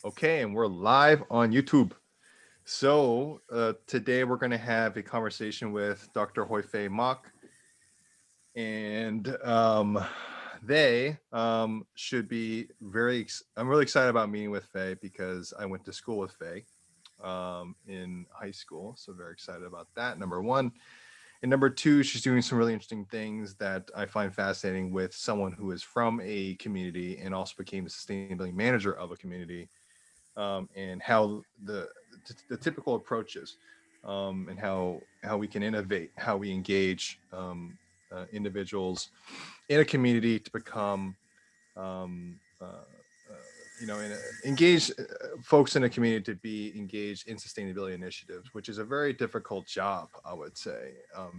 Okay, and we're live on YouTube. So today we're going to have a conversation with Dr. Hoi-Fei Mock, and they should be I'm really excited about meeting with Fei because I went to school with Fei in high school. So very excited about that, number one. And number two, she's doing some really interesting things that I find fascinating with someone who is from a community and also became the sustainability manager of a community, and how the typical approaches, and how we can innovate, how we engage individuals in a community to become um, uh, engage folks in a community to be engaged in sustainability initiatives, which is a very difficult job, I would say,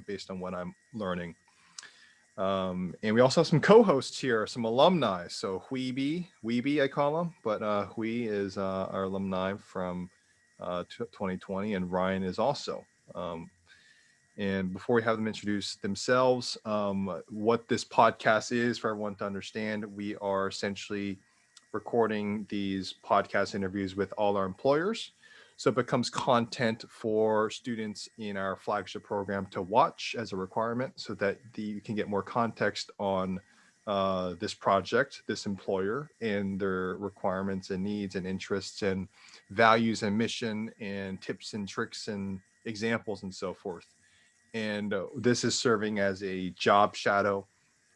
based on what I'm learning. And we also have some co-hosts here, some alumni. So Weeby, I call him, but Hui is our alumni from 2020, and Ryan is also. And before we have them introduce themselves, what this podcast is for everyone to understand, we are essentially recording these podcast interviews with all our employers. So it becomes content for students in our flagship program to watch as a requirement so that you can get more context on this project, this employer, and their requirements and needs and interests and values and mission and tips and tricks and examples and so forth. And this is serving as a job shadow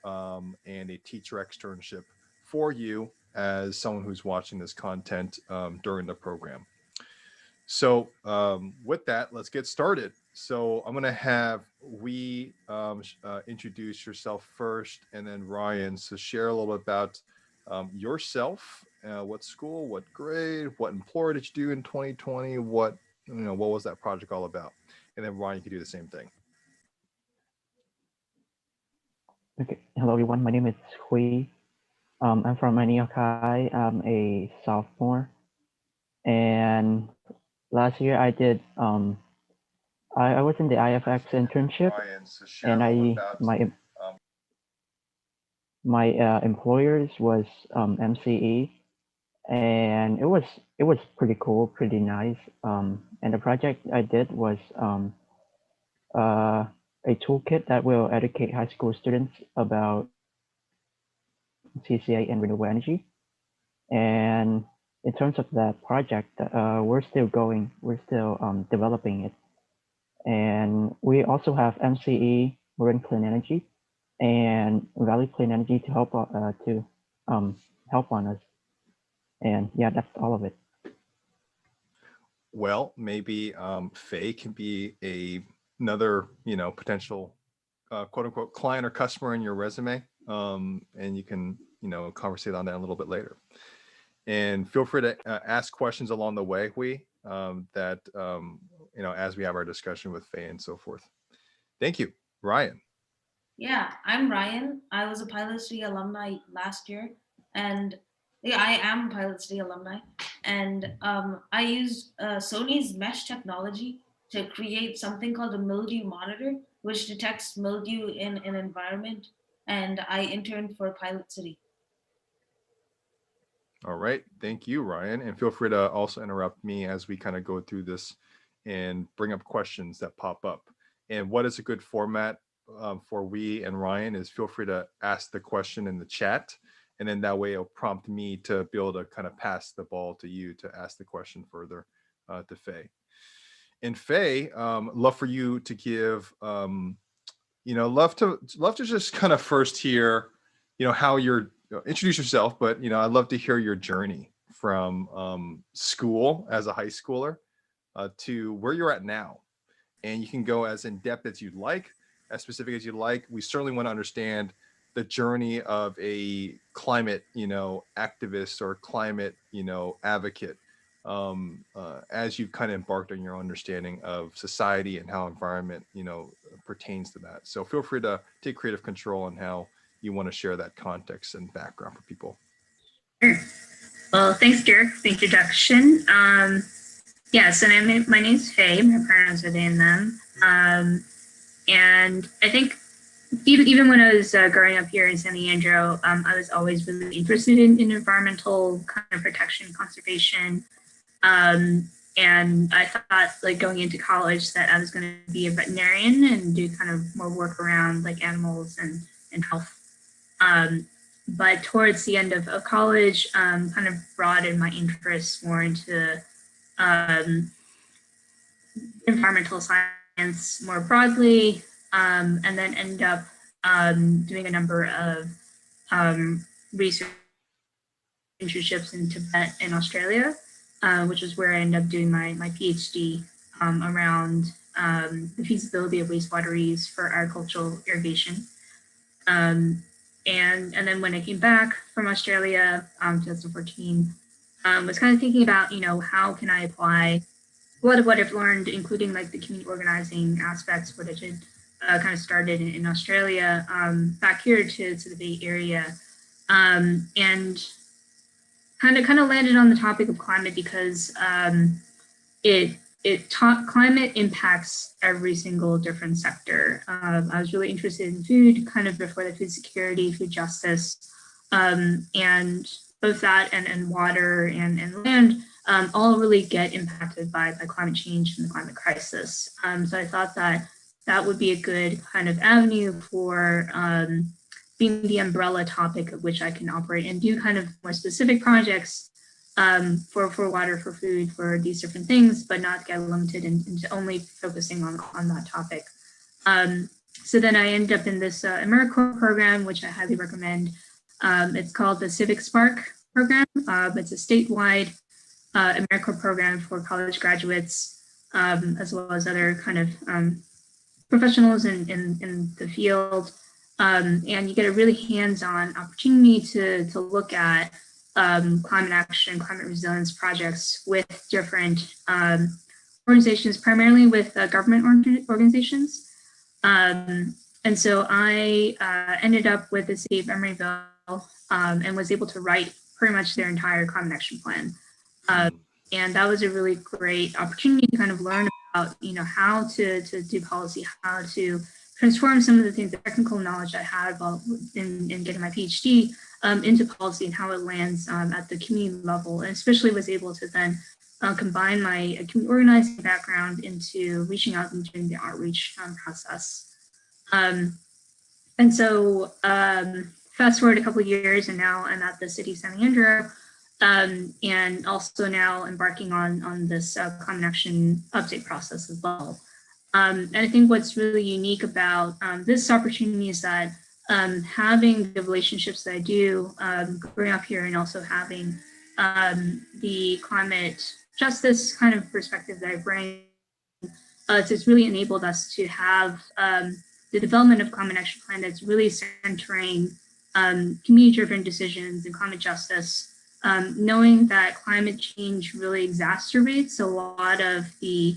and a teacher externship for you as someone who's watching this content during the program. So with that, let's get started. So I'm going to have introduce yourself first, and then Ryan. So share a little bit about yourself, what school, what grade, what employer did you do in 2020, what was that project all about, and then Ryan, you can do the same thing. Okay, hello everyone. My name is Hui. I'm from Maniokai. I'm a sophomore, and last year I was in the IFX internship, Ryan, so share a and little bit I about my employers was MCE, and it was pretty cool, pretty nice. And the project I did was uh, a toolkit that will educate high school students about CCA and renewable energy. And in terms of that project, we're still going, we're still developing it. And we also have MCE, Marine Clean Energy, and Valley Clean Energy to um, help on us. And yeah, that's all of it. well, maybe Faye can be another, potential quote unquote client or customer in your resume. And you can, conversate on that a little bit later. And feel free to ask questions along the way, as we have our discussion with Faye and so forth. Thank you. Ryan. Yeah, I'm Ryan. I was a PilotCity alumni last year, and yeah, I am a PilotCity alumni. And I used Sony's mesh technology to create something called a mildew monitor, which detects mildew in an environment. And I interned for Pilot City. All right. Thank you, Ryan. And feel free to also interrupt me as we kind of go through this and bring up questions that pop up. And what is a good format for we and Ryan is feel free to ask the question in the chat. And then that way it'll prompt me to be able to kind of pass the ball to you to ask the question further to Faye. And Faye, love for you to give, love to just kind of first hear, how you're introduce yourself, but I'd love to hear your journey from school as a high schooler to where you're at now. And you can go as in depth as you'd like, as specific as you'd like. We certainly want to understand the journey of a climate, activist or climate, advocate, as you've kind of embarked on your understanding of society and how environment, pertains to that. So feel free to take creative control on how you want to share that context and background for people. Sure. Well, thanks, Derek, for the introduction. Yeah, so my name's Faye. My pronouns are they and them. And I think even when I was growing up here in San Leandro, I was always really interested in environmental kind of protection, conservation. And I thought like going into college that I was going to be a veterinarian and do kind of more work around like animals and health. But towards the end of college, kind of broadened my interests more into environmental science more broadly, and then end up doing a number of research internships in Tibet and Australia, which is where I ended up doing my PhD around the feasibility of wastewater reuse for agricultural irrigation. And then when I came back from Australia, 2014, was kind of thinking about, how can I apply a lot of what I've learned, including like the community organizing aspects, what I did kind of started in Australia, back here to the Bay Area, and kind of landed on the topic of climate because climate impacts every single different sector. I was really interested in food, kind of before the food security, food justice, and both that and water and land all really get impacted by climate change and the climate crisis. So I thought that would be a good kind of avenue for being the umbrella topic of which I can operate and do kind of more specific projects for water, for food, for these different things, but not get limited into only focusing on that topic. So then I ended up in this AmeriCorps program, which I highly recommend. It's called the Civic Spark program. It's a statewide AmeriCorps program for college graduates, as well as other kind of professionals in the field. And you get a really hands-on opportunity to look at climate action, climate resilience projects with different organizations, primarily with government organizations. And so I ended up with the city of Emeryville and was able to write pretty much their entire climate action plan. And that was a really great opportunity to kind of learn about, how to do policy, how to transform some of the things, the technical knowledge I had while in getting my PhD into policy and how it lands at the community level, and especially was able to then combine my community organizing background into reaching out and doing the outreach process. And so fast forward a couple of years, and now I'm at the city of San Leandro, and also now embarking on this climate action update process as well. And I think what's really unique about this opportunity is that having the relationships that I do growing up here, and also having the climate justice kind of perspective that I bring, it's really enabled us to have the development of climate action plan that's really centering community-driven decisions and climate justice, knowing that climate change really exacerbates a lot of the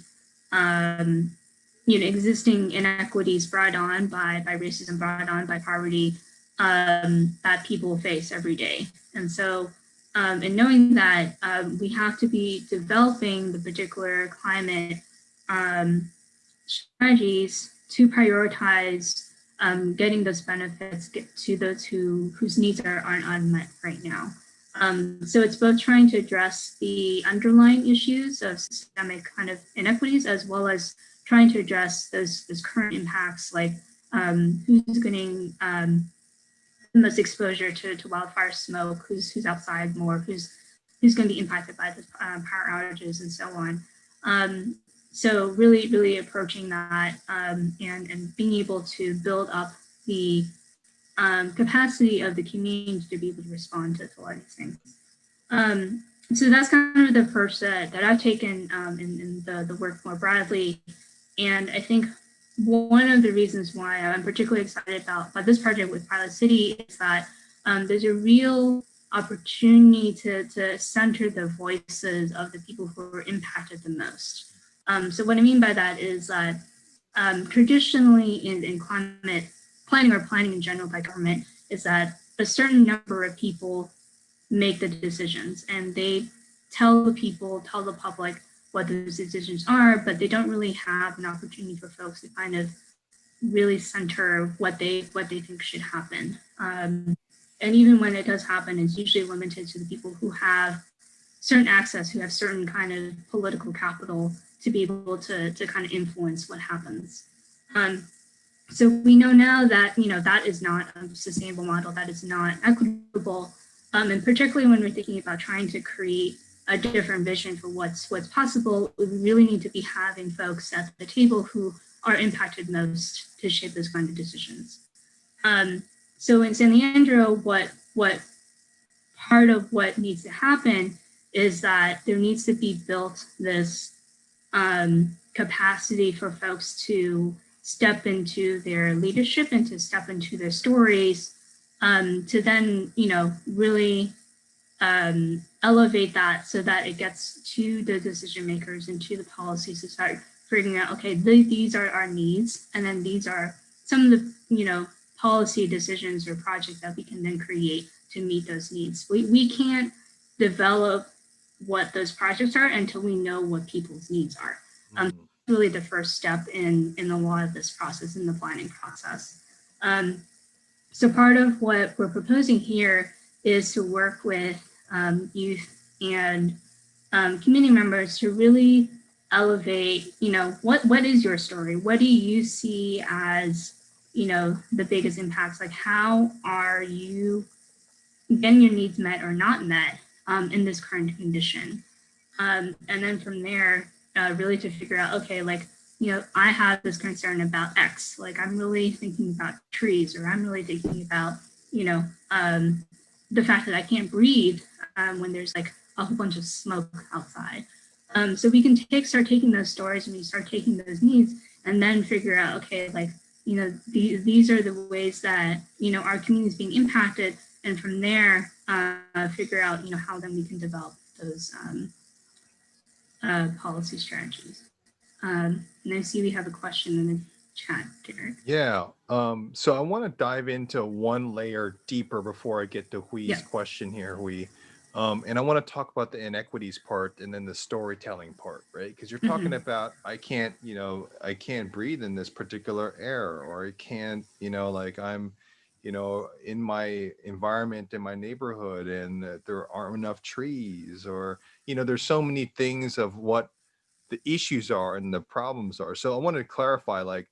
existing inequities brought on by racism, brought on by poverty that people face every day. And so, and knowing that we have to be developing the particular climate strategies to prioritize getting those benefits to those whose needs aren't unmet right now. So it's both trying to address the underlying issues of systemic kind of inequities, as well as trying to address those current impacts, like who's getting the most exposure to wildfire smoke, who's outside more, who's going to be impacted by the power outages and so on. So really approaching that and being able to build up the capacity of the community to be able to respond to a lot of these things. So that's kind of the approach that I've taken in the work more broadly. And I think one of the reasons why I'm particularly excited about this project with PilotCity is that there's a real opportunity to center the voices of the people who are impacted the most. So what I mean by that is that traditionally in climate planning, or planning in general by government, is that a certain number of people make the decisions, and they tell the public what those decisions are, but they don't really have an opportunity for folks to kind of really center what they think should happen. And even when it does happen, it's usually limited to the people who have certain access, who have certain kind of political capital to be able to kind of influence what happens. So we know now that, that is not a sustainable model, that is not equitable. And particularly when we're thinking about trying to create a different vision for what's possible, we really need to be having folks at the table who are impacted most to shape those kind of decisions. So in San Leandro, what part of what needs to happen is that there needs to be built this capacity for folks to step into their leadership and to step into their stories, to then, really elevate that so that it gets to the decision makers and to the policies to start figuring out, okay, these are our needs, and then these are some of the, policy decisions or projects that we can then create to meet those needs. We can't develop what those projects are until we know what people's needs are. Really the first step in a lot of this process, in the planning process. So part of what we're proposing here is to work with youth and community members to really elevate, what is your story? What do you see as, the biggest impacts? Like, how are you getting your needs met or not met in this current condition? And then from there, really to figure out, okay, like, I have this concern about X, like I'm really thinking about trees, or I'm really thinking about, the fact that I can't breathe when there's like a whole bunch of smoke outside. So we can start taking those stories, and we start taking those needs, and then figure out, okay, like, these are the ways that, our community is being impacted. And from there, figure out, how then we can develop those policy strategies. And I see we have a question in the chat, Derek. Yeah. So I want to dive into one layer deeper before I get to Hui's question here, Hui. And I want to talk about the inequities part and then the storytelling part, right? Because you're talking about, I can't breathe in this particular air, or I can't, like I'm, in my environment, in my neighborhood, and there aren't enough trees, or, there's so many things of what the issues are and the problems are. So I wanted to clarify, like,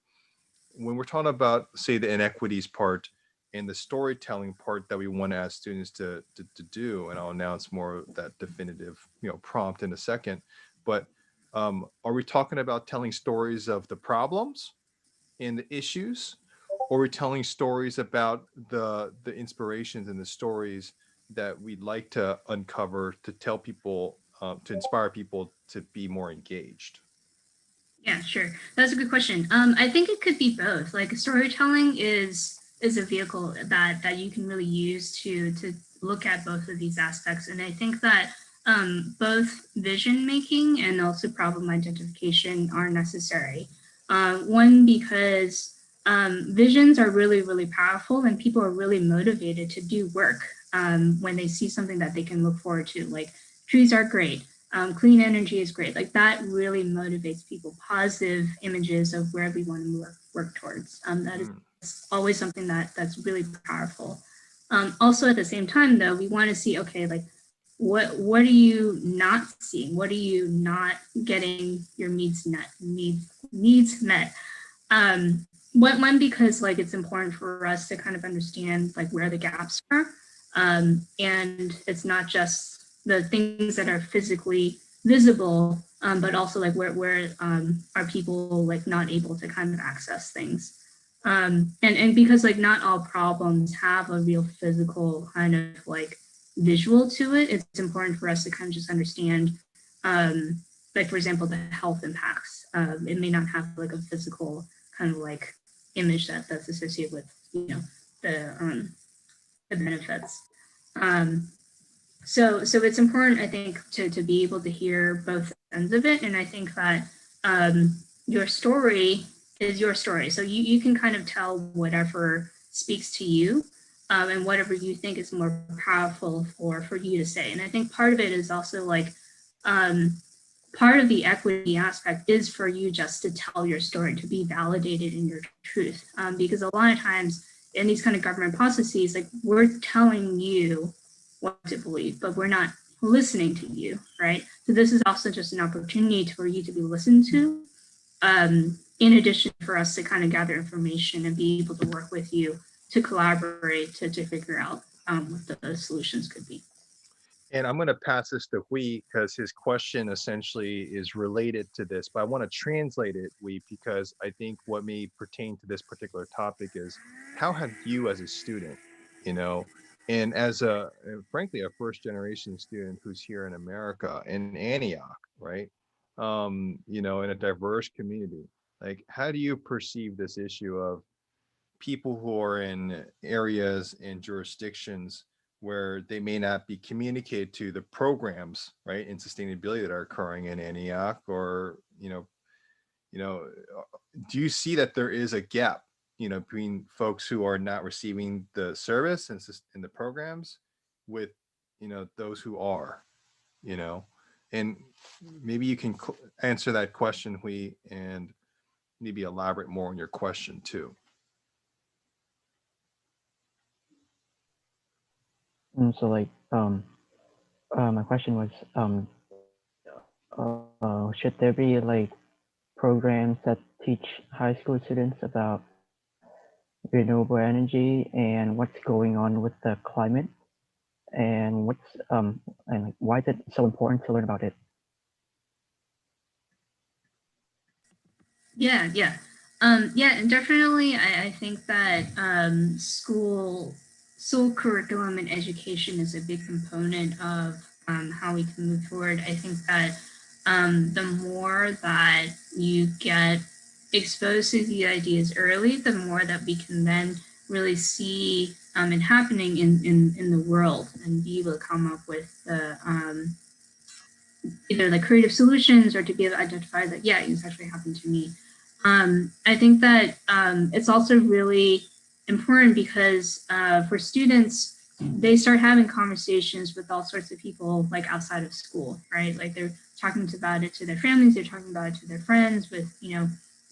when we're talking about, say, the inequities part and the storytelling part that we want to ask students to do, and I'll announce more of that definitive, prompt in a second. But are we talking about telling stories of the problems and the issues, or are we telling stories about the inspirations and the stories that we'd like to uncover to tell people, to inspire people to be more engaged? Yeah, sure. That's a good question. I think it could be both. Like, storytelling is a vehicle that you can really use to look at both of these aspects. And I think that both vision making and also problem identification are necessary. One, because visions are really, really powerful, and people are really motivated to do work when they see something that they can look forward to. Like, trees are great. Clean energy is great. Like, that really motivates people. Positive images of where we want to work towards. That is always something that's really powerful. Also, at the same time, though, we want to see, okay, like, what are you not seeing? What are you not getting your needs met? One, because like it's important for us to kind of understand like where the gaps are, and it's not just the things that are physically visible, but also like where are people like not able to kind of access things, and because like not all problems have a real physical kind of like visual to it, it's important for us to kind of just understand, like for example, the health impacts. It may not have like a physical kind of like image that's associated with the benefits. So it's important, I think, to be able to hear both ends of it. And I think that your story is your story. So you can kind of tell whatever speaks to you, and whatever you think is more powerful for you to say. And I think part of it is also like part of the equity aspect is for you just to tell your story, to be validated in your truth. Because a lot of times in these kind of government processes, like we're telling you what to believe, but we're not listening to you, right? So this is also just an opportunity for you to be listened to, in addition for us to kind of gather information and be able to work with you to collaborate to figure out what the solutions could be. And I'm going to pass this to Hui because his question essentially is related to this, but I want to translate it, Hui, because I think what may pertain to this particular topic is how have you as a student, you know, and as a, frankly, a first generation student who's here in America, in Antioch, right? You know, in a diverse community, like how do you perceive this issue of people who are in areas and jurisdictions where they may not be communicated to the programs, right, in sustainability that are occurring in Antioch, or do you see that there is a gap, between folks who are not receiving the service and in the programs with, those who are, you know, and maybe you can answer that question, Hui, and maybe elaborate more on your question too. So like, my question was, should there be like programs that teach high school students about renewable energy and what's going on with the climate, and and like why is it so important to learn about it? Yeah, and definitely, I think that school curriculum and education is a big component of how we can move forward. I think that the more that you get exposed to the ideas early, the more that we can then really see it happening in the world and be able to come up with the either the creative solutions or to be able to identify that, yeah, it's actually happened to me. I think that it's also really important because for students, they start having conversations with all sorts of people like outside of school, right? Like they're talking about it to their families, they're talking about it to their friends, with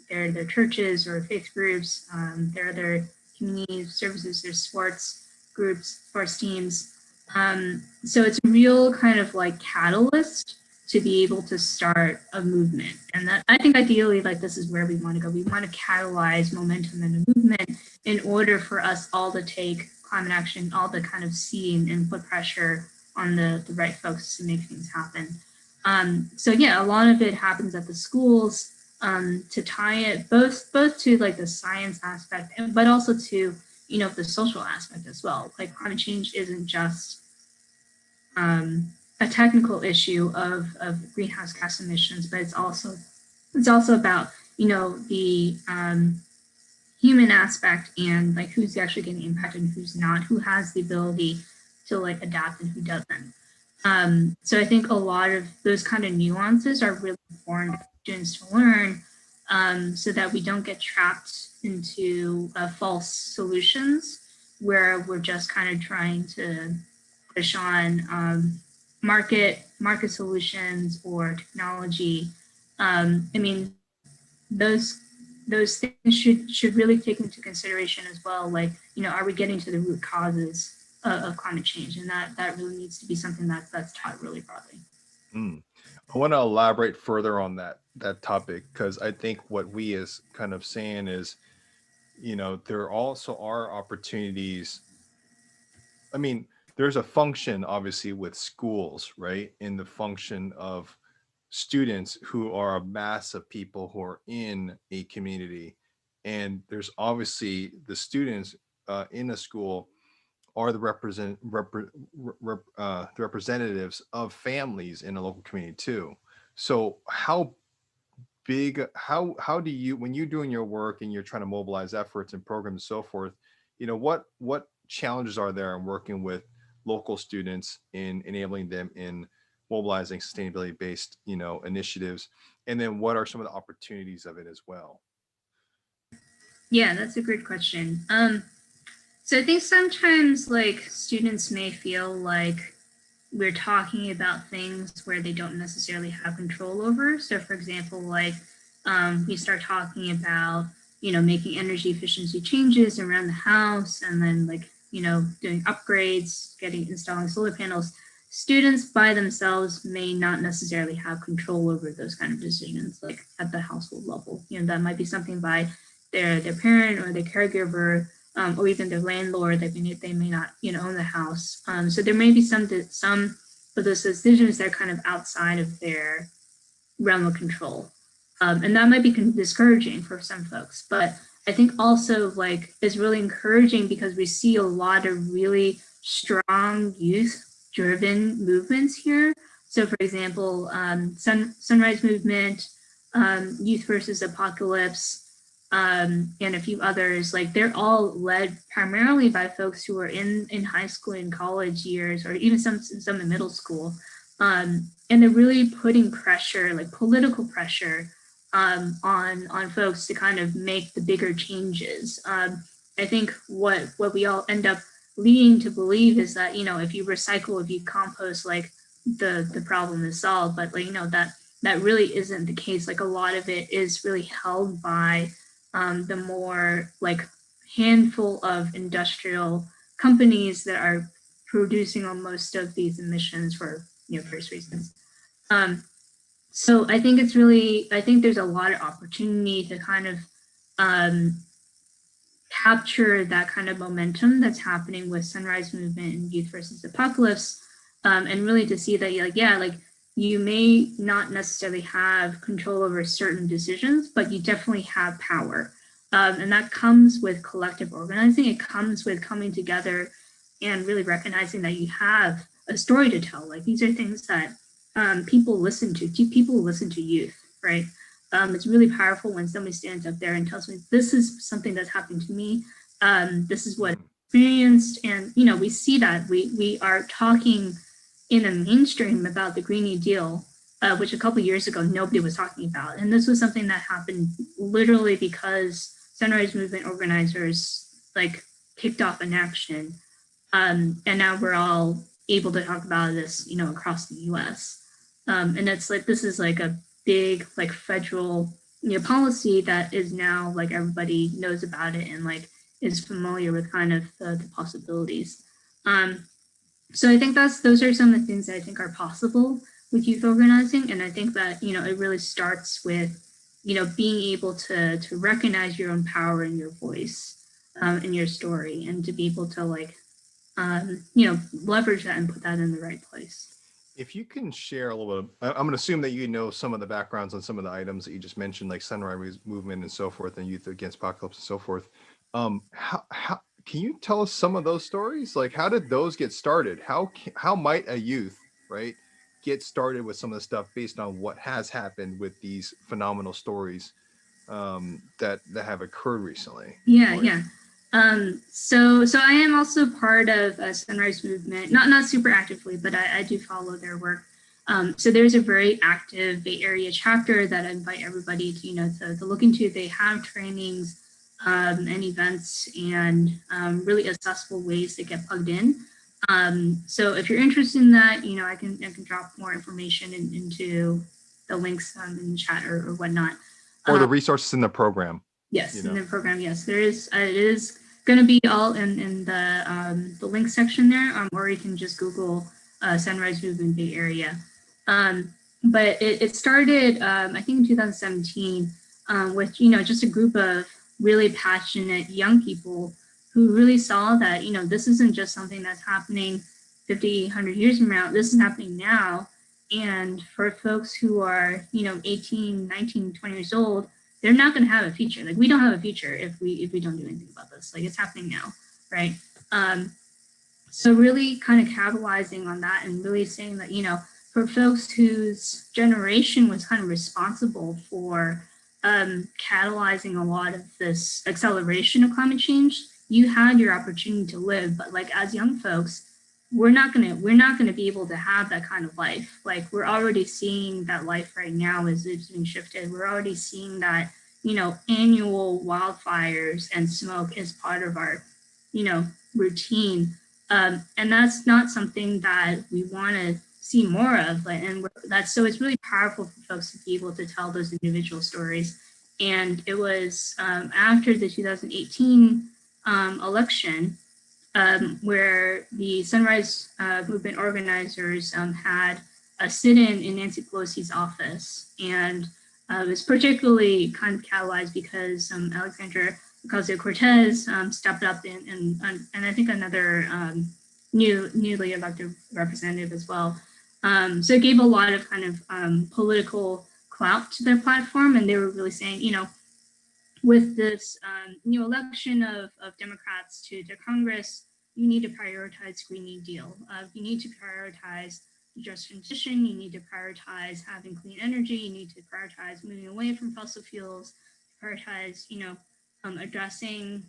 their churches or faith groups, their other community services, their sports groups, sports teams. So it's a real kind of like catalyst to be able to start a movement. And that, I think ideally, like this is where we want to go. We want to catalyze momentum in a movement in order for us all to take climate action, all to kind of see and put pressure on the right folks to make things happen. So yeah, a lot of it happens at the schools, to tie it both to like the science aspect, but also to the social aspect as well. Like climate change isn't just a technical issue of greenhouse gas emissions, but it's also about the human aspect and like who's actually getting impacted and who's not, who has the ability to like adapt and who doesn't. So I think a lot of those kind of nuances are really important for students to learn, so that we don't get trapped into false solutions where we're just kind of trying to push on market solutions or technology. I mean, those things should really take into consideration as well. Like, are we getting to the root causes of climate change? And that really needs to be something that's taught really broadly. I want to elaborate further on that topic, because I think what we is kind of saying is, there also are opportunities. I mean, there's a function obviously with schools, right? In the function of students who are a mass of people who are in a community. And there's obviously the students in a school are the the representatives of families in a local community too. So how do you, when you're doing your work and you're trying to mobilize efforts and programs and so forth, what challenges are there in working with local students in enabling them in mobilizing sustainability based initiatives, and then what are some of the opportunities of it as well? Yeah, that's a great question. So I think sometimes like students may feel like we're talking about things where they don't necessarily have control over. So for example, like we start talking about, making energy efficiency changes around the house, and then like, doing upgrades, installing solar panels. Students by themselves may not necessarily have control over those kind of decisions, like at the household level. That might be something by their parent or their caregiver, or even their landlord. They may not, own the house. So there may be some of those decisions that are kind of outside of their realm of control. And that might be discouraging for some folks, but I think also like it's really encouraging because we see a lot of really strong youth-driven movements here. So for example, Sunrise Movement, Youth versus Apocalypse, and a few others, like they're all led primarily by folks who are in high school and college years, or even some in middle school. And they're really putting pressure, like political pressure, on folks to kind of make the bigger changes. I think what we all end up leading to believe is that, if you recycle, if you compost, like the problem is solved, but like, that really isn't the case. Like a lot of it is really held by the more like handful of industrial companies that are producing on most of these emissions for various reasons. So I think there's a lot of opportunity to kind of capture that kind of momentum that's happening with Sunrise Movement and Youth versus Apocalypse, and really to see that like you may not necessarily have control over certain decisions, but you definitely have power. And that comes with collective organizing. It comes with coming together and really recognizing that you have a story to tell. Like these are things that people listen to. People listen to youth, right? It's really powerful when somebody stands up there and tells me, this is something that's happened to me. This is what I experienced. And, we see that we are talking in the mainstream about the Green New Deal, which a couple of years ago, nobody was talking about. And this was something that happened literally because Sunrise Movement organizers like kicked off an action. And now we're all able to talk about this, across the US. And it's like, this is like a big like federal policy that is now like everybody knows about it and like is familiar with kind of the possibilities. So I think those are some of the things that I think are possible with youth organizing. And I think that, it really starts with, being able to recognize your own power and your voice and your story, and to be able to like, leverage that and put that in the right place. If you can share a little bit, I'm going to assume that you know some of the backgrounds on some of the items that you just mentioned, like Sunrise Movement and so forth, and Youth Against Apocalypse and so forth. How can you tell us some of those stories? Like, how did those get started? How might a youth, right, get started with some of the stuff based on what has happened with these phenomenal stories that have occurred recently? Yeah. So I am also part of a Sunrise Movement, not super actively, but I do follow their work. So there's a very active Bay Area chapter that I invite everybody to, to look into. They have trainings and events and really accessible ways to get plugged in. So if you're interested in that, I can drop more information into the links in the chat or whatnot. Or the resources in the program. Yes, in the program, yes. There is, it is going to be all in the link section there, or you can just Google Sunrise Movement Bay Area. But it started, I think in 2017, with, just a group of really passionate young people who really saw that, this isn't just something that's happening 50, 100 years from now, this is happening now. And for folks who are, 18, 19, 20 years old, they're not going to have a future. Like we don't have a future if we don't do anything about this. Like it's happening now, right? So really kind of capitalizing on that and really saying that, for folks whose generation was kind of responsible for catalyzing a lot of this acceleration of climate change, you had your opportunity to live. But like as young folks, we're not gonna be able to have that kind of life. Like we're already seeing that life right now is being shifted. We're already seeing that, annual wildfires and smoke is part of our, routine. And that's not something that we want to see more of. So it's really powerful for folks to be able to tell those individual stories. And it was after the 2018 election where the Sunrise Movement organizers had a sit-in in Nancy Pelosi's office. And it was particularly kind of catalyzed because Alexandra Ocasio-Cortez stepped up and I think another newly elected representative as well. So it gave a lot of kind of political clout to their platform, and they were really saying, you know, with this new election of Democrats to Congress, you need to prioritize Green New Deal. You need to prioritize the just transition. You need to prioritize having clean energy. You need to prioritize moving away from fossil fuels. Prioritize, you know, addressing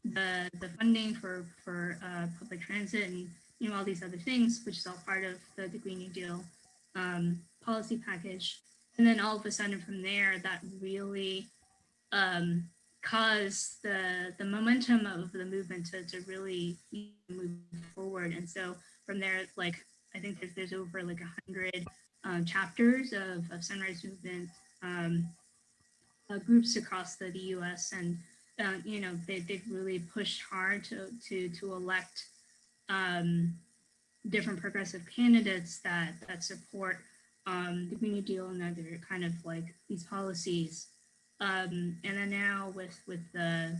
the funding for public transit and, you know, all these other things, which is all part of the Green New Deal policy package. And then all of a sudden from there, that really cause the momentum of the movement to really move forward. And so from there, like, I think there's over like 100 chapters of Sunrise Movement groups across the US, and you know, they've really pushed hard to elect different progressive candidates that support the Green New Deal and other kind of like these policies. And then now with the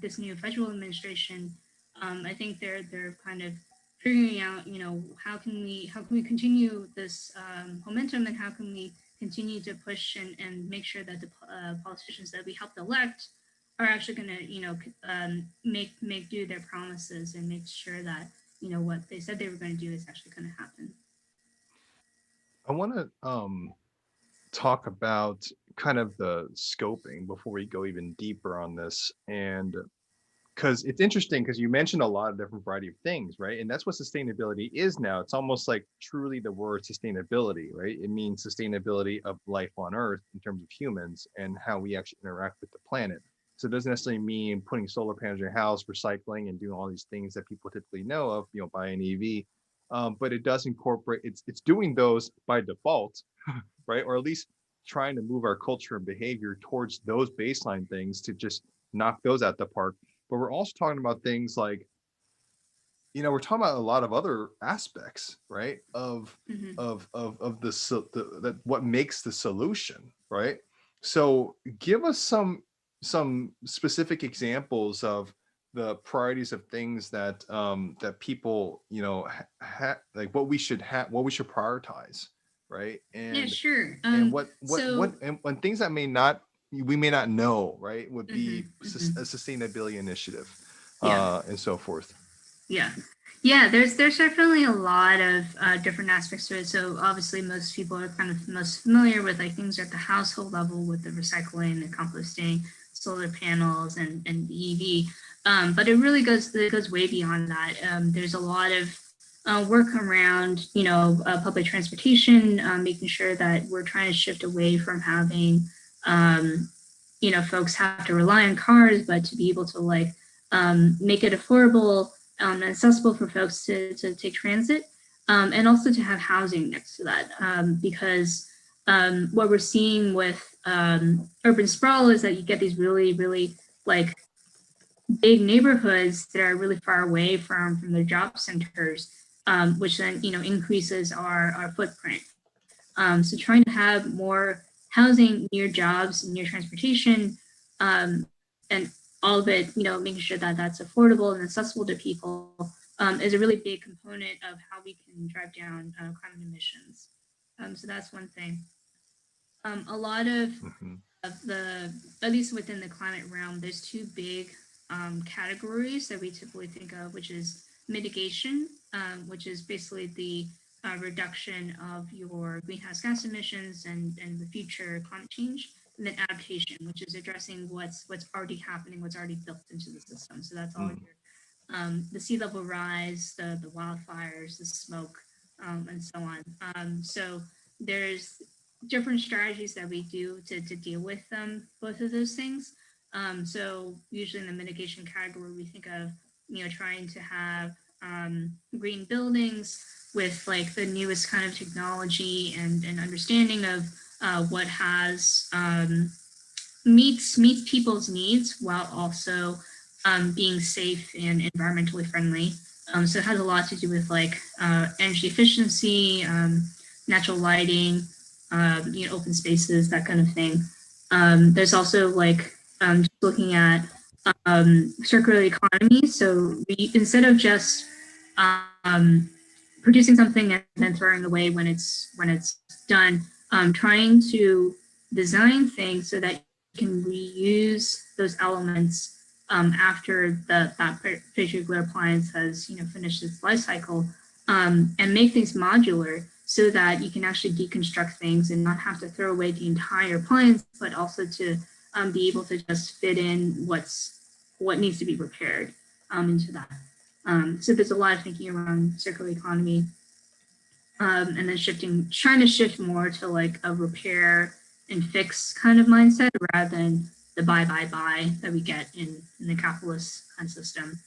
this new federal administration, I think they're kind of figuring out, you know, how can we continue this momentum, and how can we continue to push and make sure that the politicians that we helped elect are actually going to, you know, make do their promises and make sure that, you know, what they said they were going to do is actually going to happen. I want to talk about kind of the scoping before we go even deeper on this. And because it's interesting, because you mentioned a lot of different variety of things, right? And that's what sustainability is now. It's almost like truly the word sustainability, right? It means sustainability of life on Earth in terms of humans and how we actually interact with the planet. So it doesn't necessarily mean putting solar panels in your house, recycling, and doing all these things that people typically know of, you know, buy an EV. But it does incorporate, it's doing those by default, right? Or at least trying to move our culture and behavior towards those baseline things to just knock those out the park. But we're also talking about things like, you know, we're talking about a lot of other aspects, right? Of Mhm. of the what makes the solution, right? So give us some specific examples of the priorities of things that that people, you know, like what we should prioritize, right? Yeah, sure. And So and things that we may not know, right, would be mhm, mhm. a sustainability initiative, Yeah. and so forth. Yeah. Yeah, there's definitely a lot of different aspects to it. So obviously most people are kind of most familiar with like things at the household level with the recycling, the composting, solar panels, and the EV. But it really goes way beyond that. There's a lot of work around, you know, public transportation, making sure that we're trying to shift away from having, you know, folks have to rely on cars, but to be able to like make it affordable and accessible for folks to take transit, and also to have housing next to that. Because what we're seeing with urban sprawl is that you get these really, really like big neighborhoods that are really far away from the job centers, which then, you know, increases our footprint. So trying to have more housing near jobs, near transportation, and all of it, you know, making sure that that's affordable and accessible to people is a really big component of how we can drive down climate emissions. So that's one thing. A lot of Mm-hmm. the, at least within the climate realm, there's two big categories that we typically think of, which is mitigation, which is basically the reduction of your greenhouse gas emissions and the future climate change, and then adaptation, which is addressing what's already happening, what's already built into the system. So that's all your the sea level rise, the wildfires, the smoke, and so on. So there's different strategies that we do to deal with both of those things. So usually in the mitigation category, we think of trying to have green buildings with like the newest kind of technology and understanding of what has meets people's needs while also being safe and environmentally friendly. So it has a lot to do with like energy efficiency, natural lighting, open spaces, that kind of thing. There's also like just looking at circular economy. So instead of just producing something and then throwing it away when it's done, trying to design things so that you can reuse those elements after that particular appliance has finished its life cycle, and make things modular so that you can actually deconstruct things and not have to throw away the entire appliance, but also to be able to just fit in what needs to be repaired into that. So there's a lot of thinking around circular economy, and then trying to shift more to like a repair and fix kind of mindset rather than the buy that we get in the capitalist kind of system.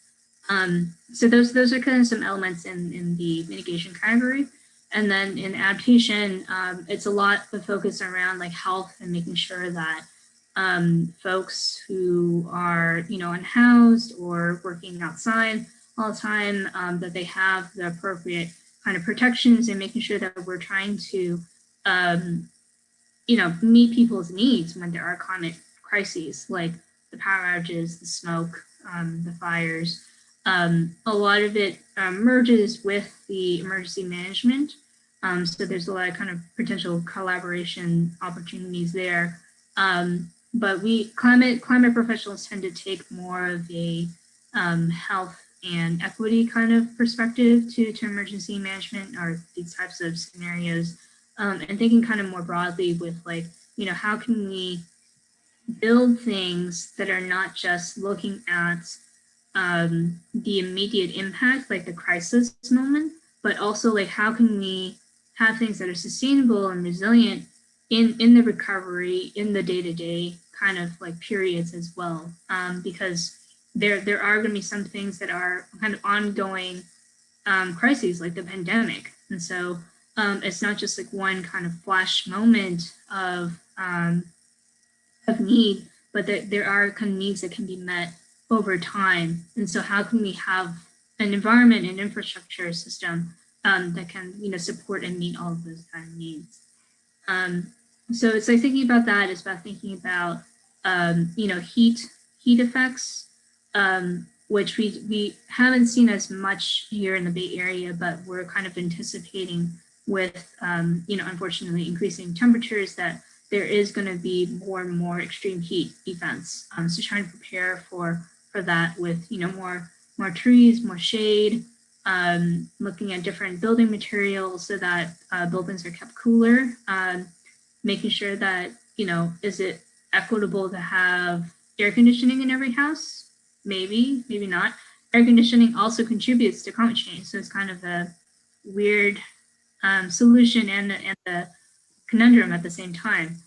So those are kind of some elements in the mitigation category. And then in adaptation, it's a lot of focus around like health and making sure that folks who are unhoused or working outside all the time, that they have the appropriate kind of protections, and making sure that we're trying to meet people's needs when there are climate crises like the power outages, the smoke, the fires. A lot of it merges with the emergency management. So there's a lot of kind of potential collaboration opportunities there. But climate professionals tend to take more of a health and equity kind of perspective to emergency management or these types of scenarios, and thinking kind of more broadly with like, how can we build things that are not just looking at the immediate impact, like the crisis moment, but also like how can we have things that are sustainable and resilient in the recovery, in the day-to-day kind of like periods as well, because there are going to be some things that are kind of ongoing crises like the pandemic, and so it's not just like one kind of flash moment of need, but there are kind of needs that can be met over time. And so how can we have an environment and infrastructure system that can support and meet all of those kind of needs? So it's like thinking about that is about thinking about heat effects, which we haven't seen as much here in the Bay Area, but we're kind of anticipating with unfortunately increasing temperatures that there is going to be more and more extreme heat events. So trying to prepare for that with more trees, more shade, looking at different building materials so that buildings are kept cooler, making sure that is it equitable to have air conditioning in every house? Maybe not. Air conditioning also contributes to climate change, so it's kind of a weird solution and the conundrum at the same time.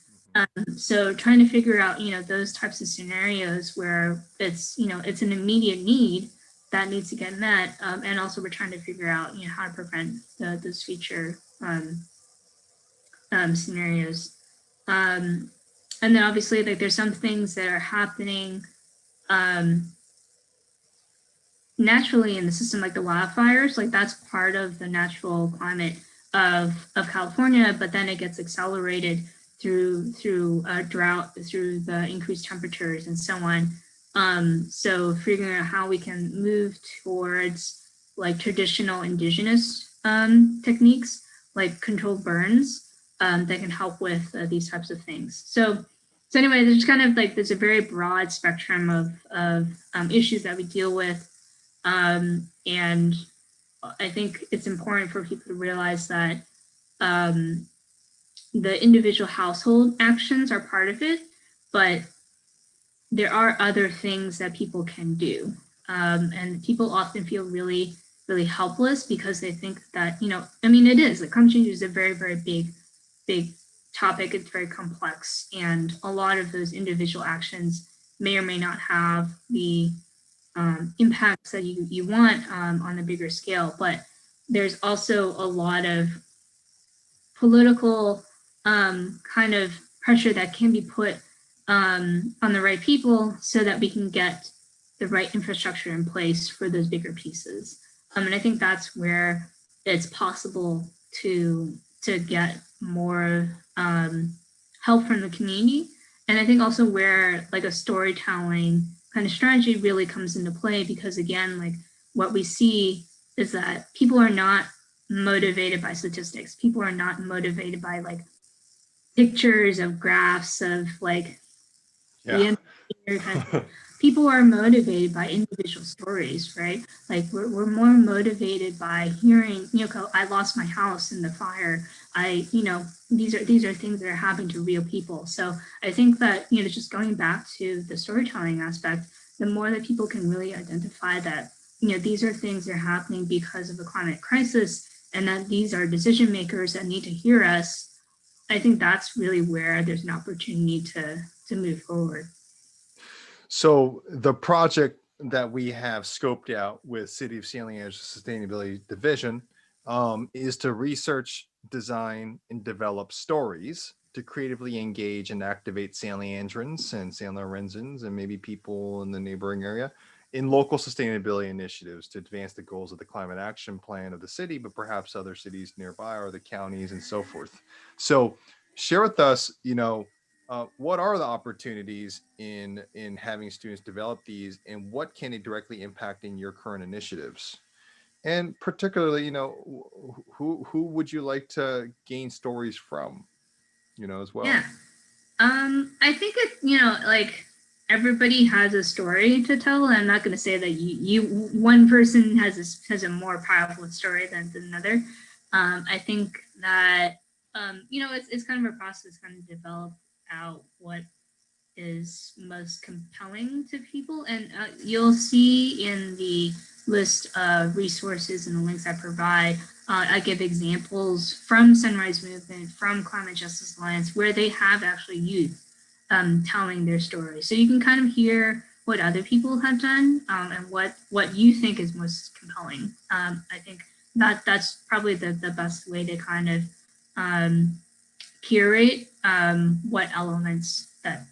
So trying to figure out those types of scenarios where it's it's an immediate need that needs to get met, and also we're trying to figure out how to prevent those future scenarios. And then obviously like there's some things that are happening naturally in the system, like the wildfires, like that's part of the natural climate of California, but then it gets accelerated through drought, through the increased temperatures and so on. So figuring out how we can move towards like traditional indigenous techniques, like controlled burns, that can help with these types of things. So anyway, there's kind of like, there's a very broad spectrum of issues that we deal with. And I think it's important for people to realize that the individual household actions are part of it, but there are other things that people can do. And people often feel really, really helpless because they think that, I mean, it is, like climate change is a very, very big topic. It's very complex. And a lot of those individual actions may or may not have the impacts that you want on a bigger scale. But there's also a lot of political kind of pressure that can be put on the right people so that we can get the right infrastructure in place for those bigger pieces. And I think that's where it's possible to get more help from the community. And I think also where like a storytelling kind of strategy really comes into play, because again, like what we see is that people are not motivated by statistics. People are not motivated by like pictures of graphs of like Yeah. people are motivated by individual stories, right? Like we're more motivated by hearing, I lost my house in the fire. These are things that are happening to real people. So I think that, just going back to the storytelling aspect, the more that people can really identify that, these are things that are happening because of the climate crisis, and that these are decision makers that need to hear us, I think that's really where there's an opportunity to move forward. So the project that we have scoped out with City of San Leandro's Sustainability Division is to research, design, and develop stories to creatively engage and activate San Leandrins and San Lorenzans and maybe people in the neighboring area in local sustainability initiatives to advance the goals of the climate action plan of the city, but perhaps other cities nearby or the counties and so forth. So share with us, what are the opportunities in having students develop these, and what can it directly impact in your current initiatives? And particularly, who would you like to gain stories from, as well? Yeah. I think like everybody has a story to tell. I'm not going to say that you one person has a more powerful story than another. I think that it's kind of a process, kind of develop out what is most compelling to people, and you'll see in the list of resources and the links I provide. I give examples from Sunrise Movement, from Climate Justice Alliance, where they have actually youth telling their story. So you can kind of hear what other people have done and what you think is most compelling. I think that's probably the best way to kind of curate what elements that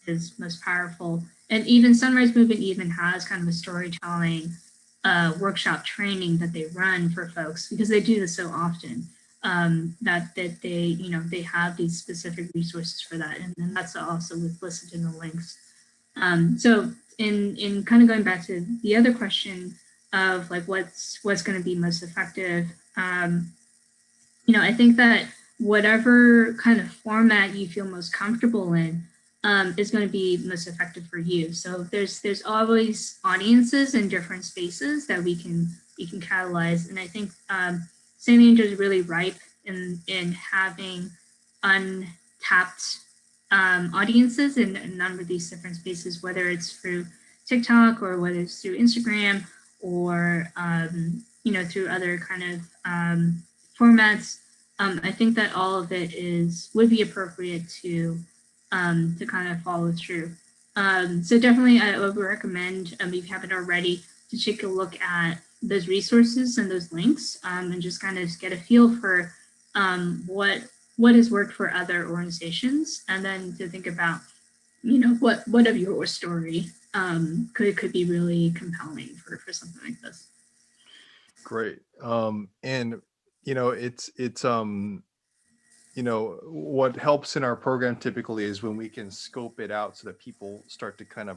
is most powerful. And even Sunrise Movement even has kind of a storytelling workshop training that they run for folks, because they do this so often, that they have these specific resources for that, and that's also listed in the links. So in kind of going back to the other question of like what's going to be most effective, I think that whatever kind of format you feel most comfortable in is going to be most effective for you. So there's always audiences in different spaces that we can catalyze, and I think San Leandro is really ripe in having untapped audiences in a number of these different spaces, whether it's through TikTok or whether it's through Instagram or through other kind of formats. I think that all of it would be appropriate to kind of follow through. So definitely I would recommend, if you haven't already, to take a look at those resources and those links and just kind of get a feel for what has worked for other organizations, and then to think about, what of your story could be really compelling for something like this. Great. And it's what helps in our program typically is when we can scope it out so that people start to kind of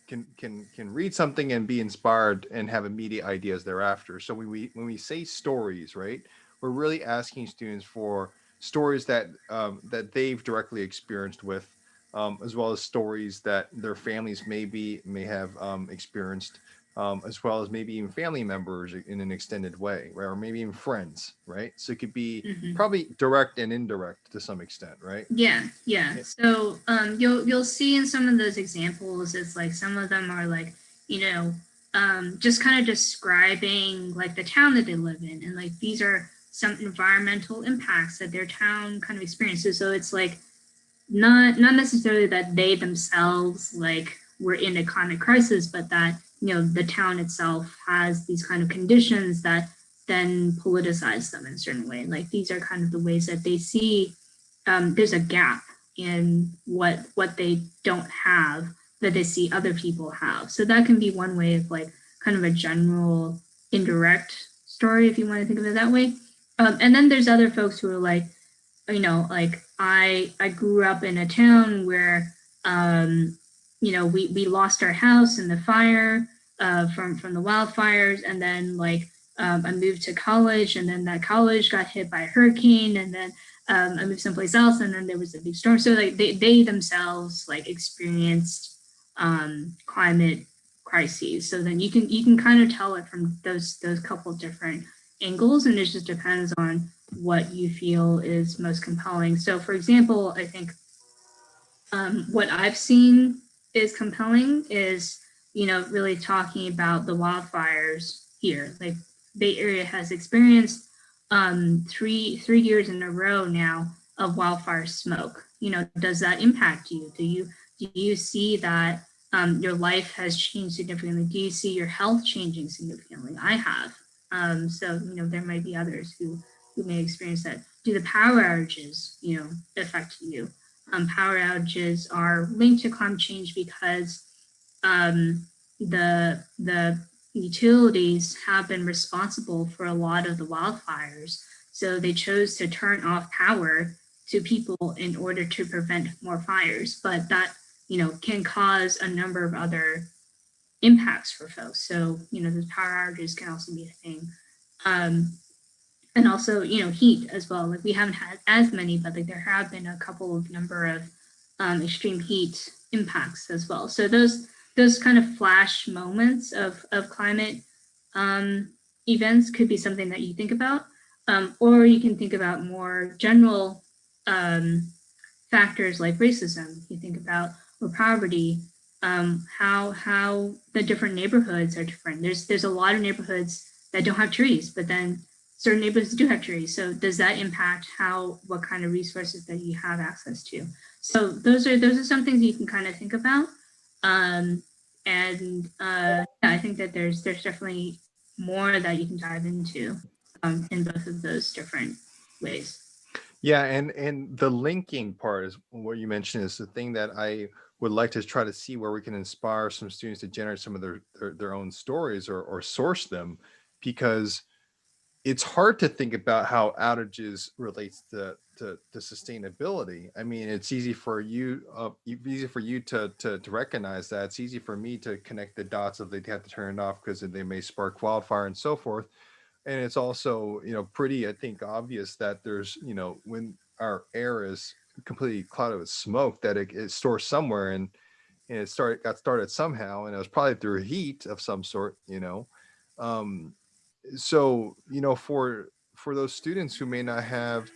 can read something and be inspired and have immediate ideas thereafter. So when we say stories, right, we're really asking students for stories that that they've directly experienced with, as well as stories that their families may have experienced, as well as maybe even family members in an extended way, right? Or maybe even friends, right? So it could be probably direct and indirect to some extent, right? Yeah. So you'll see in some of those examples, it's like some of them are like, just kind of describing like the town that they live in, and like these are some environmental impacts that their town kind of experiences. So it's like not necessarily that they themselves like were in a climate crisis, but that the town itself has these kind of conditions that then politicize them in a certain way. Like these are kind of the ways that they see there's a gap in what they don't have that they see other people have. So that can be one way of like kind of a general indirect story, if you want to think of it that way. And then there's other folks who are like, like I grew up in a town where, we lost our house in the fire from the wildfires. And then like I moved to college, and then that college got hit by a hurricane, and then I moved someplace else, and then there was a big storm. So like they themselves like experienced climate crises. So then you can kind of tell it from those couple different angles, and it just depends on what you feel is most compelling. So for example, I think what I've seen is compelling is, really talking about the wildfires here. Like Bay Area has experienced 3 years in a row now of wildfire smoke. Does that impact you? Do you see that your life has changed significantly? Do you see your health changing significantly? I have. So there might be others who may experience that. Do the power outages affect you? Power outages are linked to climate change because the utilities have been responsible for a lot of the wildfires. So they chose to turn off power to people in order to prevent more fires. But that, can cause a number of other impacts for folks. So, those power outages can also be a thing. And also, heat as well. Like we haven't had as many, but like there have been a couple of number of extreme heat impacts as well. So those kind of flash moments of climate events could be something that you think about, or you can think about more general factors like racism. You think about or poverty, how the different neighborhoods are different. There's a lot of neighborhoods that don't have trees, but then certain neighborhoods do have trees. So does that impact what kind of resources that you have access to? So those are some things you can kind of think about. I think that there's definitely more that you can dive into in both of those different ways. Yeah, and the linking part is what you mentioned is the thing that I would like to try to see where we can inspire some students to generate some of their own stories or source them, because it's hard to think about how outages relates to sustainability. I mean, it's easy for you to recognize that. It's easy for me to connect the dots if they have to turn it off because they may spark wildfire and so forth. And it's also, pretty, I think, obvious that there's, when our air is completely clouded with smoke, that it stores somewhere, and it got started somehow, and it was probably through heat of some sort. So for those students who may not have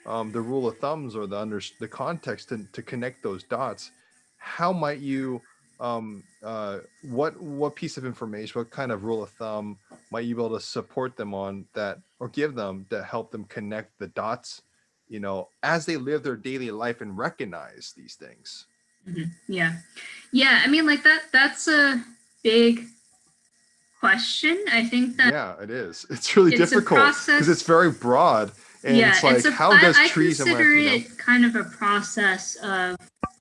the rule of thumbs or the context to connect those dots, how might you what piece of information, what kind of rule of thumb might you be able to support them on that, or give them to help them connect the dots, as they live their daily life and recognize these things? Mm-hmm. Yeah, I mean, like that's a big question. I think that it is. It's really difficult because it's very broad, and it's like, how does trees and consider it kind of a process of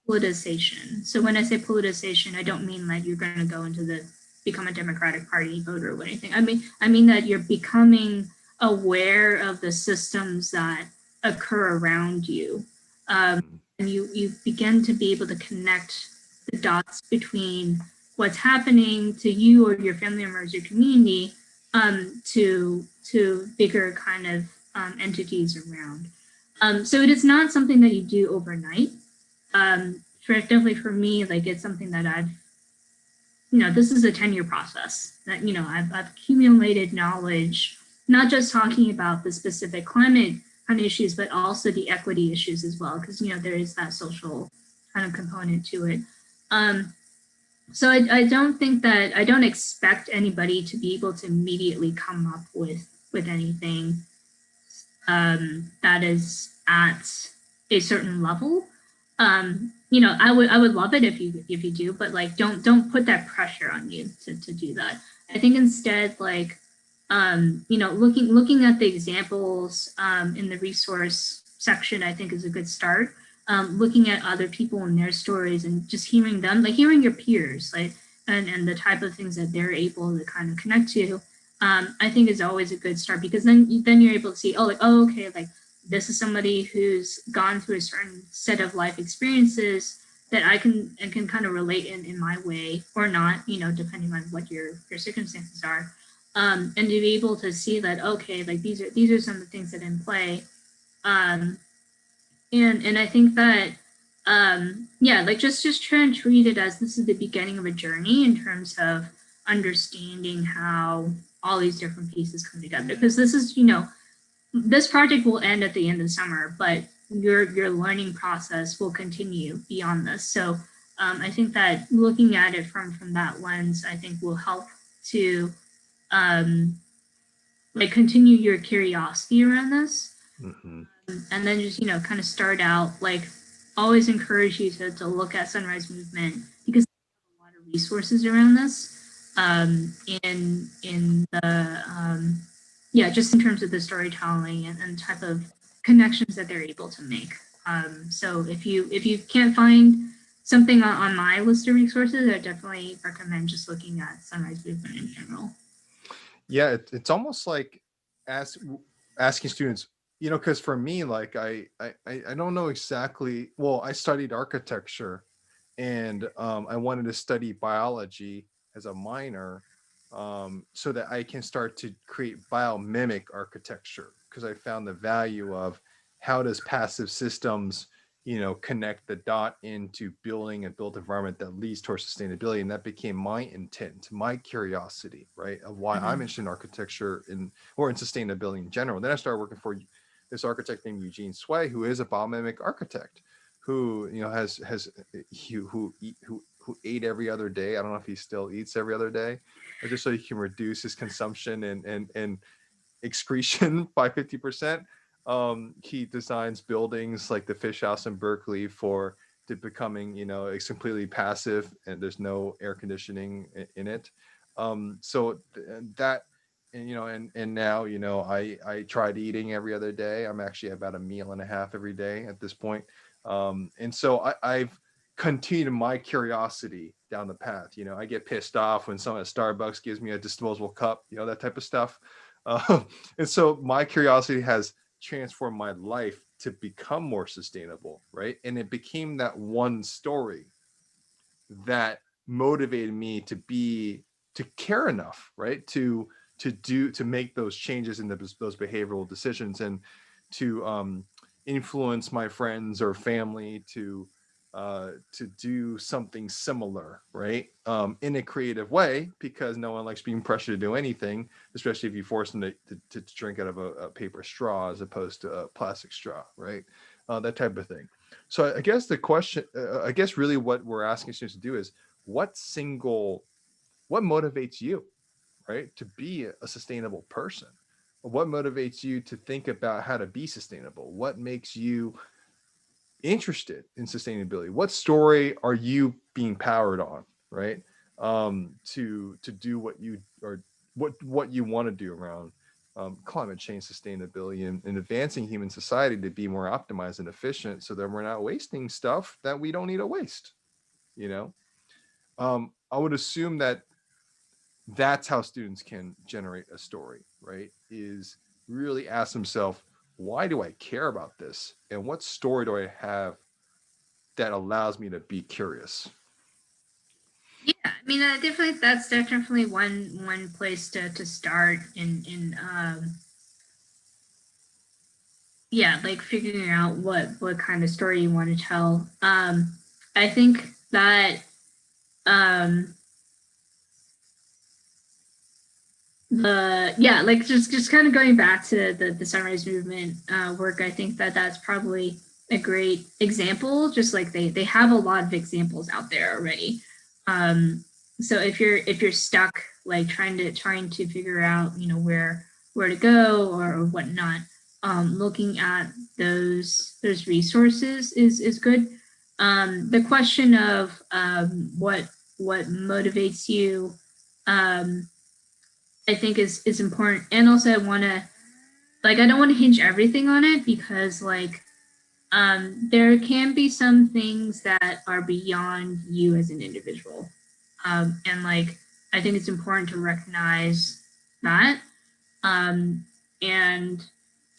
politicization. So when I say politicization, I don't mean like you're going to go into become a Democratic Party voter or anything. I mean that you're becoming aware of the systems that occur around you, and you begin to be able to connect the dots between what's happening to you or your family members, your community, to bigger kind of entities around. So it is not something that you do overnight. Definitely for me, like it's something that I've, this is a 10-year process that, I've accumulated knowledge, not just talking about the specific climate kind of issues, but also the equity issues as well, because, there is that social kind of component to it. So I don't expect anybody to be able to immediately come up with anything that is at a certain level. you know, I would love it if you do, but like don't put that pressure on you to do that. I think instead, like, you know, looking at the examples in the resource section, I think is a good start. Looking at other people and their stories and just hearing them, like hearing your peers, like, and the type of things that they're able to kind of connect to, I think is always a good start, because then you're able to see, oh, like, oh, okay, like this is somebody who's gone through a certain set of life experiences that I can kind of relate in my way, or not, you know, depending on what your circumstances are. And to be able to see that, okay, like these are some of the things that are in play. And I think that, yeah, like just try and treat it as this is the beginning of a journey in terms of understanding how all these different pieces come together. Because this is, you know, this project will end at the end of summer, but your learning process will continue beyond this. So I think that looking at it from that lens, I think will help to like continue your curiosity around this. Mm-hmm. And then just, you know, kind of start out, like always encourage you to look at Sunrise Movement, because there's a lot of resources around this in the yeah, just in terms of the storytelling and type of connections that they're able to make. So if you can't find something on my list of resources, I definitely recommend just looking at Sunrise Movement in general. Yeah, it's almost like asking students, you know, because for me, like I don't know exactly. Well, I studied architecture, and I wanted to study biology as a minor, so that I can start to create biomimic architecture, because I found the value of how does passive systems, you know, connect the dot into building a built environment that leads towards sustainability. And that became my intent, my curiosity, right, of why I'm interested in architecture or in sustainability in general. Then I started working for this architect named Eugene Sway, who is a biomimic architect, who, you know, who ate every other day. I don't know if he still eats every other day, but just so he can reduce his consumption and excretion by 50%. He designs buildings like the Fish House in Berkeley to becoming, you know, it's completely passive and there's no air conditioning in it. So that, and, you know, and now, you know, I tried eating every other day. I'm actually about a meal and a half every day at this point. And so I've continued my curiosity down the path. You know, I get pissed off when someone at Starbucks gives me a disposable cup, you know, that type of stuff. And so my curiosity has transformed my life to become more sustainable, right? And it became that one story that motivated me to care enough, right, to make those changes in those behavioral decisions, and to influence my friends or family to do something similar, right, in a creative way, because no one likes being pressured to do anything, especially if you force them to drink out of a paper straw as opposed to a plastic straw, right, that type of thing. So I guess the question, I guess really what we're asking students to do is, what motivates you, right, to be a sustainable person? What motivates you to think about how to be sustainable? What makes you interested in sustainability? What story are you being powered on, right, to do what you or what you want to do around climate change, sustainability, and advancing human society to be more optimized and efficient, so that we're not wasting stuff that we don't need to waste, you know? I would assume that that's how students can generate a story, right, is really ask themselves, why do I care about this, and what story do I have that allows me to be curious? Yeah, I mean, that's definitely one place to start in yeah, like figuring out what kind of story you want to tell. I think that yeah, like just kind of going back to the Sunrise Movement work, I think that's probably a great example. Just like they have a lot of examples out there already. So if you're stuck, like trying to figure out, you know, where to go or whatnot, looking at those resources is good. The question of what motivates you, I think is important. And also I want to, like, I don't want to hinge everything on it, because like there can be some things that are beyond you as an individual. And like, I think it's important to recognize that, and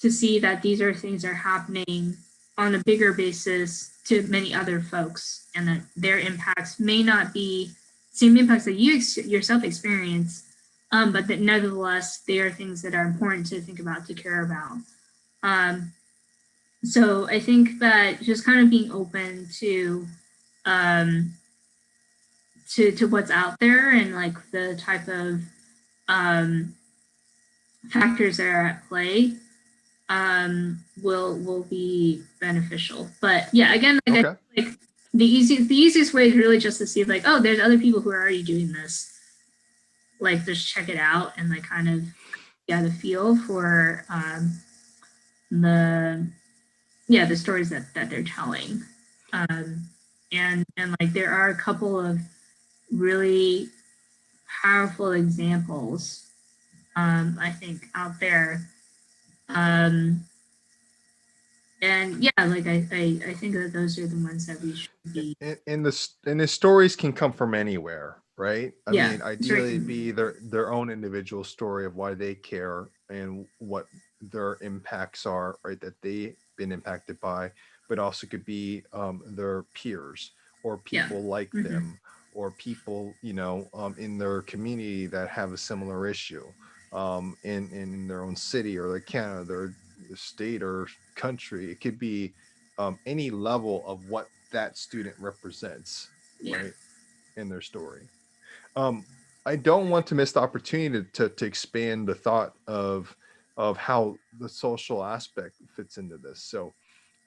to see that these are things that are happening on a bigger basis to many other folks, and that their impacts may not be same impacts that you yourself experience, but that nevertheless they are things that are important to think about, to care about. So I think that just kind of being open to what's out there, and like the type of factors that are at play will be beneficial. But yeah, again, like, Okay. like the easiest way is really just to see like, oh, there's other people who are already doing this. Like, just check it out and like kind of get a feel for the stories that they're telling. And like there are a couple of really powerful examples, I think, out there. And yeah, like I think that those are the ones that we should be. And the stories can come from anywhere, right? I Yeah, mean, ideally it'd be their own individual story of why they care and what their impacts are, right? That they've been impacted by, but also could be their peers or people like them, or people, you know, in their community that have a similar issue, in their own city or their county, their state or country. It could be any level of what that student represents, right, in their story. I don't want to miss the opportunity to expand the thought of how the social aspect fits into this. So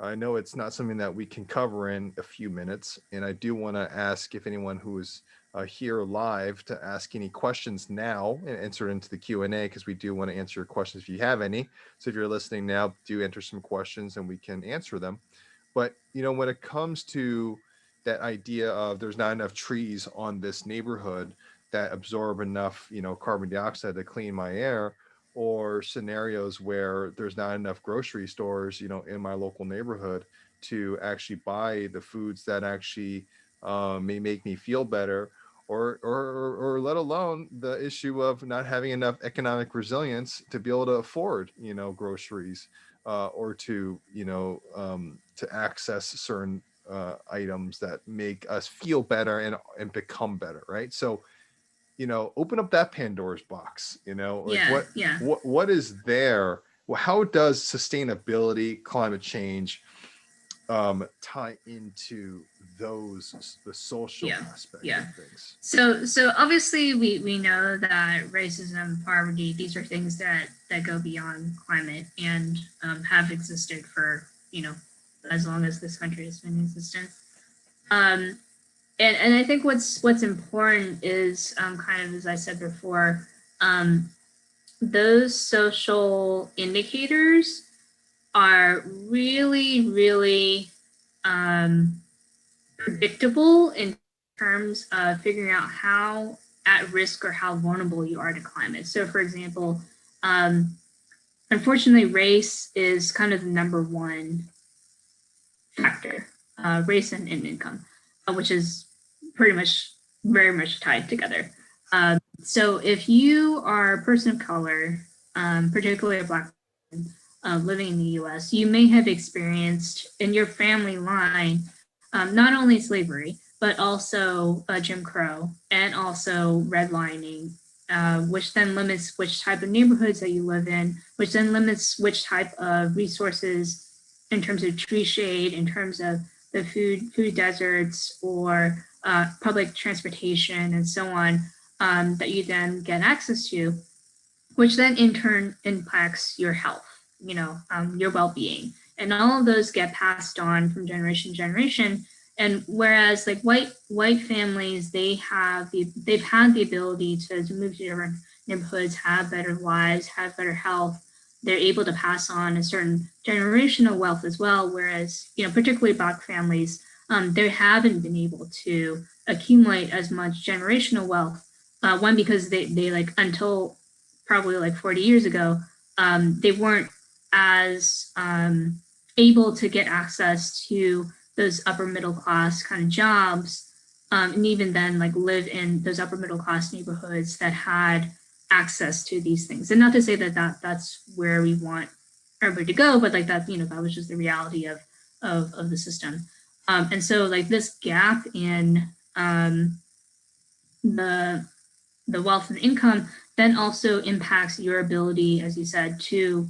I know it's not something that we can cover in a few minutes, and I do want to ask if anyone who is here live to ask any questions now and enter into the Q&A, because we do want to answer your questions if you have any. So if you're listening now, do enter some questions and we can answer them. But, you know, when it comes to that idea of there's not enough trees on this neighborhood that absorb enough, you know, carbon dioxide to clean my air, or scenarios where there's not enough grocery stores, you know, in my local neighborhood to actually buy the foods that actually may make me feel better, or let alone the issue of not having enough economic resilience to be able to afford, you know, groceries, or to, you know, to access certain items that make us feel better and become better, right? So, you know, open up that Pandora's box, you know, like what is there? Well, how does sustainability, climate change tie into the social aspect of things? So obviously we know that racism, poverty, these are things that go beyond climate, and have existed for, you know, as long as this country has been in existence. And I think what's important is kind of, as I said before, those social indicators are really predictable in terms of figuring out how at risk or how vulnerable you are to climate. So, for example, unfortunately, race is kind of the number one factor, race and income, which is pretty much very much tied together. So if you are a person of color, particularly a Black person, living in the US, you may have experienced in your family line not only slavery, but also Jim Crow, and also redlining, which then limits which type of neighborhoods that you live in, which then limits which type of resources in terms of tree shade, in terms of the food deserts, or public transportation, and so on, that you then get access to, which then in turn impacts your health, you know, your well-being. And all of those get passed on from generation to generation. And whereas like white families, they've had the ability to move to different neighborhoods, have better lives, have better health. They're able to pass on a certain generational wealth as well. Whereas, you know, particularly Black families, they haven't been able to accumulate as much generational wealth. One, because they like until probably like 40 years ago, they weren't as able to get access to those upper middle class kind of jobs, and even then like live in those upper middle class neighborhoods that had access to these things. And not to say that's where we want everybody to go, but like that, that was just the reality of the system. And so like this gap in the wealth and income then also impacts your ability, as you said, to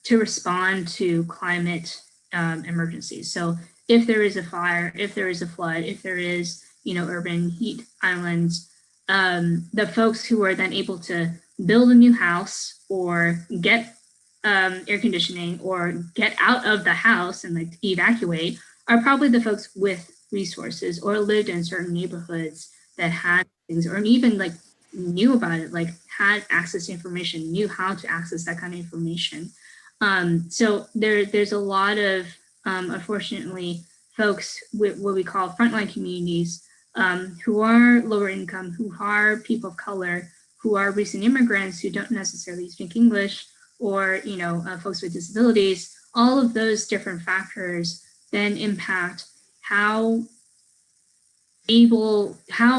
respond to climate emergencies. So if there is a fire, if there is a flood, if there is, urban heat islands, the folks who are then able to build a new house or get air conditioning or get out of the house and like evacuate are probably the folks with resources or lived in certain neighborhoods that had things, or even like knew about it, like had access to information, knew how to access that kind of information. So there's a lot of, unfortunately, folks with what we call frontline communities who are lower income, who are people of color, who are recent immigrants who don't necessarily speak English, or folks with disabilities. All of those different factors then impact how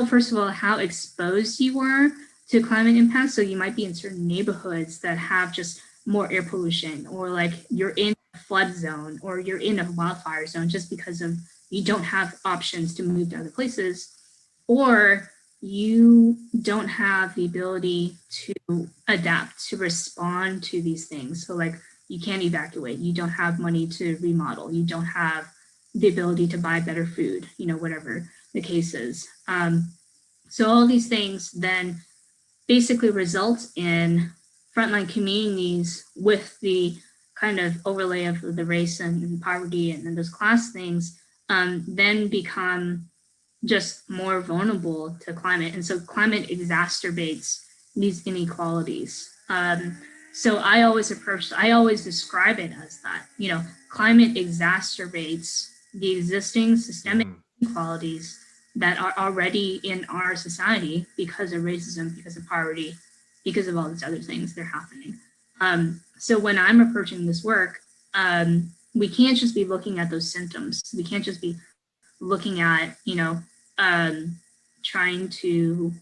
first of all, how exposed you are to climate impacts. So you might be in certain neighborhoods that have just more air pollution, or like you're in a flood zone, or you're in a wildfire zone just because of you don't have options to move to other places, or you don't have the ability to adapt, to respond to these things. So like you can't evacuate, you don't have money to remodel, you don't have the ability to buy better food, whatever the case is. So all these things then basically result in frontline communities with the kind of overlay of the race and poverty and those class things, then become just more vulnerable to climate. And so climate exacerbates these inequalities. So I always describe it as that, climate exacerbates the existing systemic inequalities that are already in our society because of racism, because of poverty, because of all these other things that are happening. So when I'm approaching this work, we can't just be looking at those symptoms. We can't just be looking at, trying to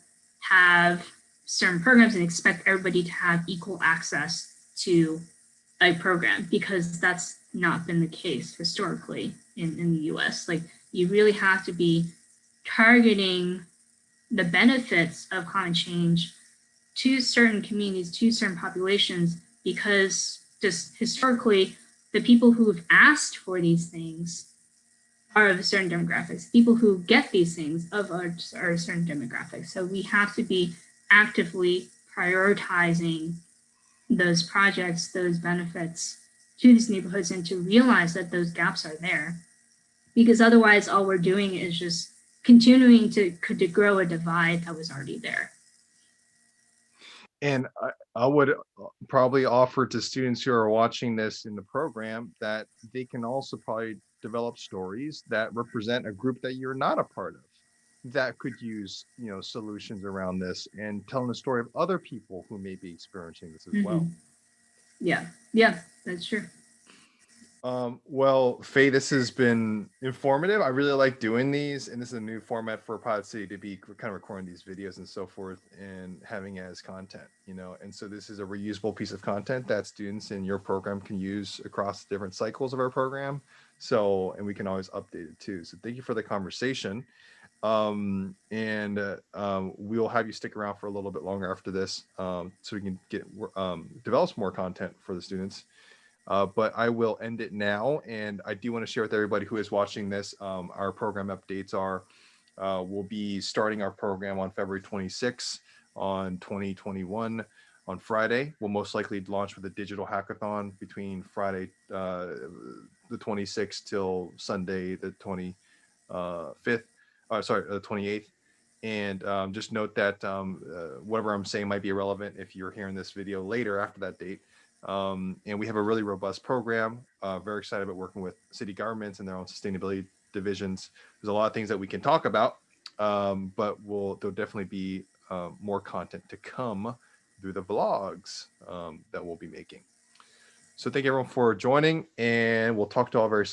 have certain programs and expect everybody to have equal access to a program, because that's not been the case historically in the US. Like you really have to be targeting the benefits of climate change to certain communities, to certain populations, because just historically, the people who have asked for these things are of certain demographics. People who get these things are certain demographics. So we have to be actively prioritizing those projects, those benefits to these neighborhoods, and to realize that those gaps are there. Because otherwise, all we're doing is just continuing to grow a divide that was already there. And I would probably offer to students who are watching this in the program that they can also probably develop stories that represent a group that you're not a part of, that could use, solutions around this, and telling the story of other people who may be experiencing this as well. Yeah, that's true. Well, Faye, this has been informative. I really like doing these, and this is a new format for PilotCity to be kind of recording these videos and so forth and having it as content, and so this is a reusable piece of content that students in your program can use across different cycles of our program. So, and we can always update it too. So thank you for the conversation. And we'll have you stick around for a little bit longer after this, so we can develop some more content for the students. But I will end it now, and I do want to share with everybody who is watching this, our program updates are, we'll be starting our program on February 26th on 2021 on Friday. We'll most likely launch with a digital hackathon between Friday the 26th till Sunday the 25th, the 28th. And just note that whatever I'm saying might be irrelevant if you're hearing this video later after that date. And we have a really robust program. Very excited about working with city governments and their own sustainability divisions. There's a lot of things that we can talk about, but there'll definitely be more content to come through the vlogs that we'll be making. So thank you everyone for joining, and we'll talk to all very soon.